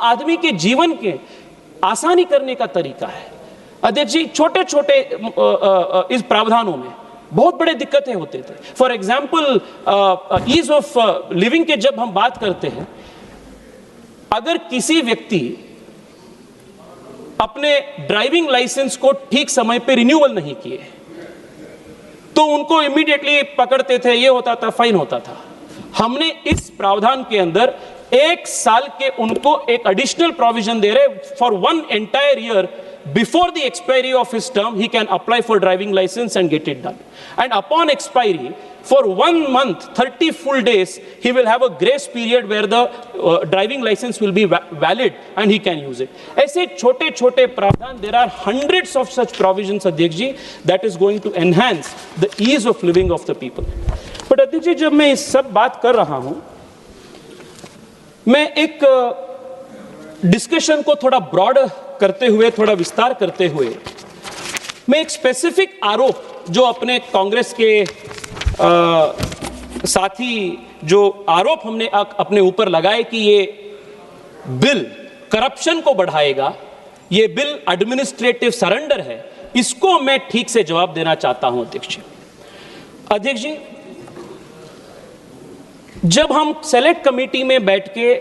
आदमी के जीवन के आसानी करने का तरीका है। अध्यक्ष जी, छोटे छोटे इस प्रावधानों में बहुत बड़े दिक्कतें होते थे। For example, ease of living के जब हम बात करते हैं, अगर किसी व्यक्ति अपने ड्राइविंग लाइसेंस को ठीक समय पे रिन्यूअल नहीं किए तो उनको इमीडिएटली पकड़ते थे, ये होता था, फाइन होता था। हमने इस प्रावधान के अंदर 1 साल के उनको एक एडिशनल प्रोविजन दे रहे, for 1 entire year before the expiry of his term he can apply for driving license and get it done, and upon expiry for 1 month 30 full days he will have a grace period where the driving license will be valid and he can use it. ऐसे छोटे छोटे प्रावधान, there are hundreds of such provisions अध्यक्ष जी, that is going to enhance the ease of living of the people. But अध्यक्ष जी, जब मैं इस सब बात कर रहा हूं, मैं एक डिस्कशन को थोड़ा ब्रॉड करते हुए, थोड़ा विस्तार करते हुए, मैं एक स्पेसिफिक आरोप जो अपने कांग्रेस के साथी जो आरोप हमने अपने ऊपर लगाए कि ये बिल करप्शन को बढ़ाएगा, ये बिल एडमिनिस्ट्रेटिव सरेंडर है, इसको मैं ठीक से जवाब देना चाहता हूं अध्यक्ष जी। अध्यक्ष जी, जब हम सेलेक्ट कमेटी में बैठ के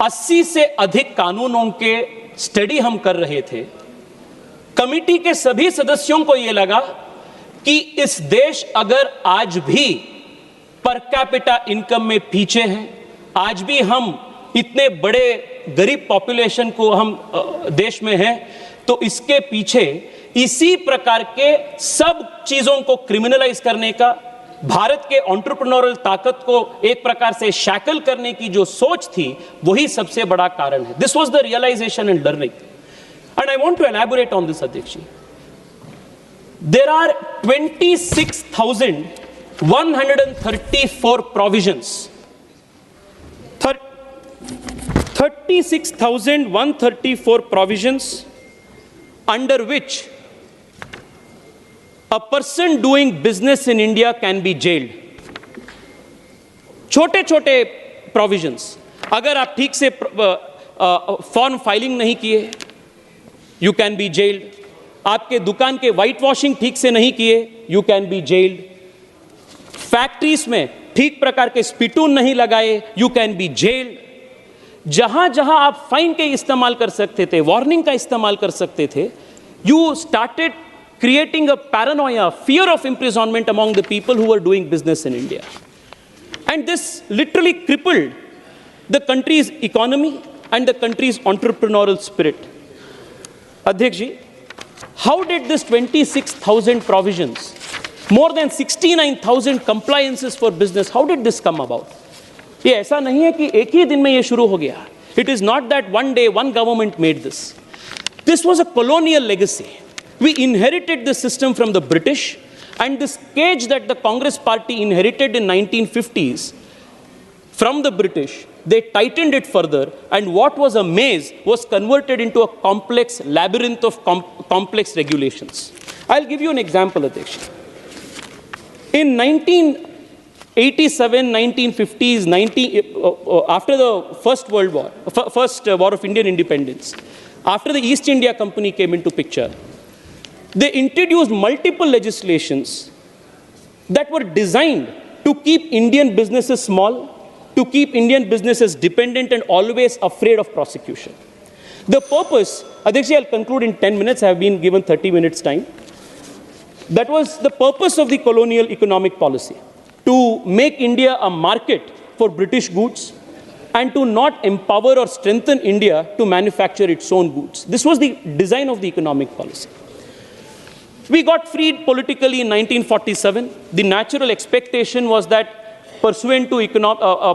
80 से अधिक कानूनों के स्टडी हम कर रहे थे, कमेटी के सभी सदस्यों को यह लगा कि इस देश अगर आज भी पर कैपिटा इनकम में पीछे है, आज भी हम इतने बड़े गरीब पॉपुलेशन को हम देश में हैं, तो इसके पीछे इसी प्रकार के सब चीजों को क्रिमिनलाइज करने का, भारत के एंटरप्रेन्योरियल ताकत को एक प्रकार से शैकल करने की जो सोच थी, वही सबसे बड़ा कारण है। This was the realization and learning, and I want to elaborate on this अध्यक्ष जी। There are 26,134 provisions, 36,134 provisions under which a person doing business in India can be jailed. छोटे छोटे प्रोविजंस, अगर आप ठीक से फॉर्म फाइलिंग नहीं किए, यू कैन बी जेल्ड। आपके दुकान के व्हाइट वॉशिंग ठीक से नहीं किए, you can be gelled. Factories में ठीक प्रकार के स्पिटून नहीं लगाए, यू कैन बी जेल्ड। जहां जहां आप फाइन के इस्तेमाल कर सकते थे, वार्निंग का इस्तेमाल कर सकते थे, you started creating a paranoia, fear of imprisonment among the people who were doing business in India. And this literally crippled the country's economy and the country's entrepreneurial spirit. Adhyaksh ji, how did this 26,000 provisions, more than 69,000 compliances for business, how did this come about? ये ऐसा नहीं है कि एक ही दिन में ये शुरू हो गया. It is not that one day one government made this. This was a colonial legacy. We inherited this system from the British, and this cage that the Congress party inherited in 1950s from the British, they tightened it further, and what was a maze was converted into a complex labyrinth of complex regulations. I'll give you an example, Adhyaksh. In 1987, 1950s, after the First World War, first War of Indian Independence, after the East India Company came into picture, they introduced multiple legislations that were designed to keep Indian businesses small, to keep Indian businesses dependent and always afraid of prosecution. The purpose, Adhyaksh, I'll conclude in 10 minutes, I have been given 30 minutes time. That was the purpose of the colonial economic policy, to make India a market for British goods and to not empower or strengthen India to manufacture its own goods. This was the design of the economic policy. We got freed politically in 1947. The natural expectation was that pursuant to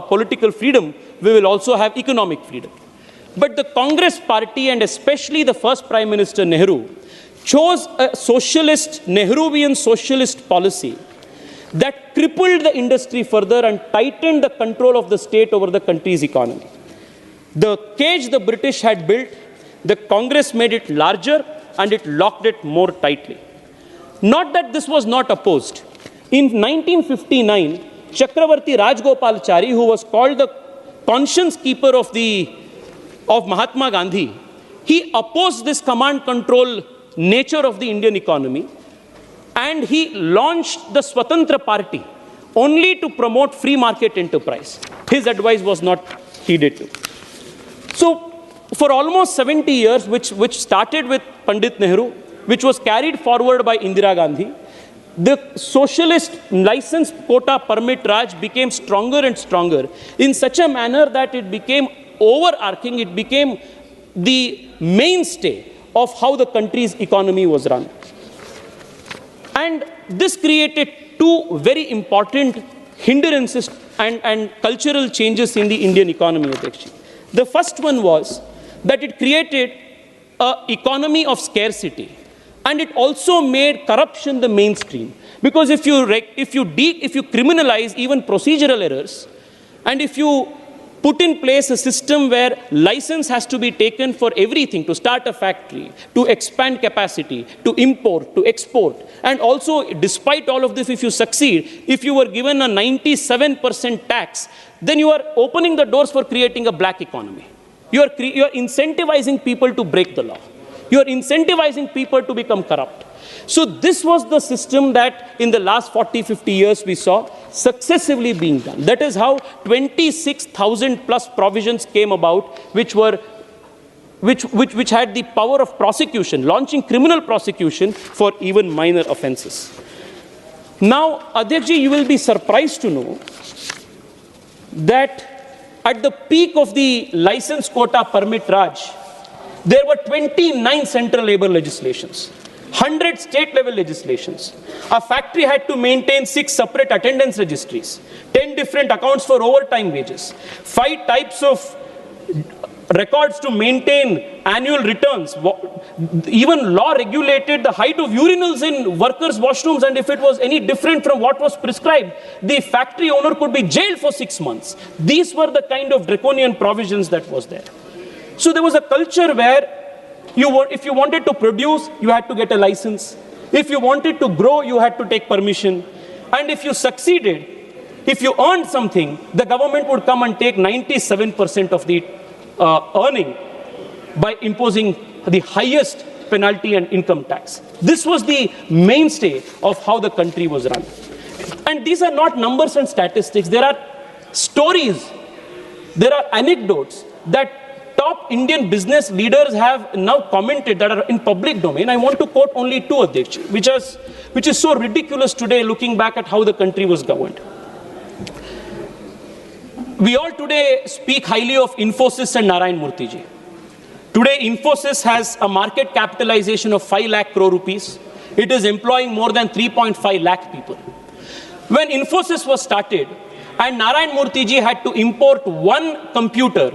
political freedom, we will also have economic freedom. But the Congress party, and especially the first Prime Minister Nehru, chose a socialist, Nehruvian socialist policy that crippled the industry further and tightened the control of the state over the country's economy. The cage the British had built, the Congress made it larger and it locked it more tightly. Not that this was not opposed. In 1959, Chakravarti Rajgopalachari, who was called the conscience keeper of the of Mahatma Gandhi, he opposed this command control nature of the Indian economy, and he launched the Swatantra Party only to promote free market enterprise. His advice was not heeded to. So for almost 70 years, which started with Pandit Nehru, which was carried forward by Indira Gandhi, the socialist license quota permit Raj became stronger and stronger in such a manner that it became overarching, it became the mainstay of how the country's economy was run. And this created two very important hindrances and cultural changes in the Indian economy. The first one was that it created an economy of scarcity, and it also made corruption the mainstream. Because if you criminalize even procedural errors, and if you put in place a system where license has to be taken for everything, to start a factory, to expand capacity, to import, to export, and also despite all of this, if you succeed, if you were given a 97% tax, then you are opening the doors for creating a black economy. You are incentivizing people to break the law. You are incentivizing people to become corrupt. So this was the system that in the last 40, 50 years we saw successively being done. That is how 26,000 plus provisions came about, which had the power of prosecution, launching criminal prosecution for even minor offenses. Now, Adhyakji, you will be surprised to know that at the peak of the license quota permit Raj, there were 29 central labor legislations, 100 state level legislations. A factory had to maintain 6 separate attendance registries, 10 different accounts for overtime wages, 5 types of records to maintain annual returns. Even law regulated the height of urinals in workers' washrooms, and if it was any different from what was prescribed, the factory owner could be jailed for 6 months. These were the kind of draconian provisions that was there. So there was a culture where if you wanted to produce, you had to get a license. If you wanted to grow, you had to take permission. And if you succeeded, if you earned something, the government would come and take 97% of the earning by imposing the highest penalty and income tax. This was the mainstay of how the country was run. And these are not numbers and statistics. There are stories, there are anecdotes that top Indian business leaders have now commented that are in public domain. I want to quote only two, Adhyakji, which is so ridiculous today looking back at how the country was governed. We all today speak highly of Infosys and Narayan Murthy ji. Today, Infosys has a market capitalization of 5 lakh crore rupees. It is employing more than 3.5 lakh people. When Infosys was started and Narayan Murthy ji had to import one computer,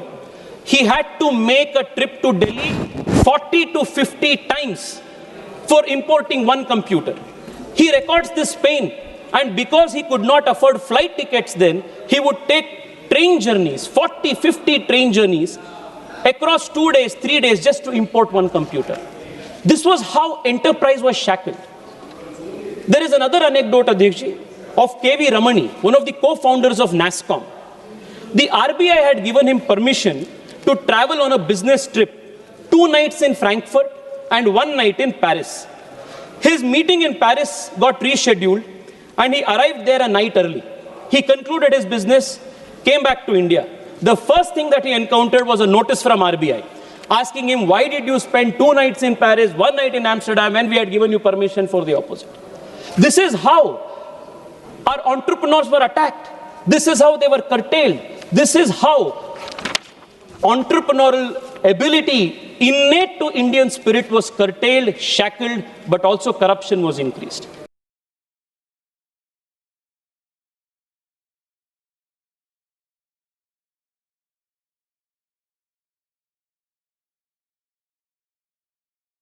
he had to make a trip to Delhi 40 to 50 times for importing one computer. He records this pain, and because he could not afford flight tickets then, he would take train journeys, 40, 50 train journeys across 2 days, 3 days just to import one computer. This was how enterprise was shackled. There is another anecdote, Adhyakji, of K.V. Ramani, one of the co-founders of NASSCOM. The RBI had given him permission to travel on a business trip, 2 nights in Frankfurt and 1 night in Paris. His meeting in Paris got rescheduled and he arrived there a night early. He concluded his business, came back to India. The first thing that he encountered was a notice from RBI asking him, why did you spend 2 nights in Paris, 1 night in Amsterdam when we had given you permission for the opposite? This is how our entrepreneurs were attacked. This is how they were curtailed. This is how entrepreneurial ability innate to Indian spirit was curtailed, shackled, but also corruption was increased.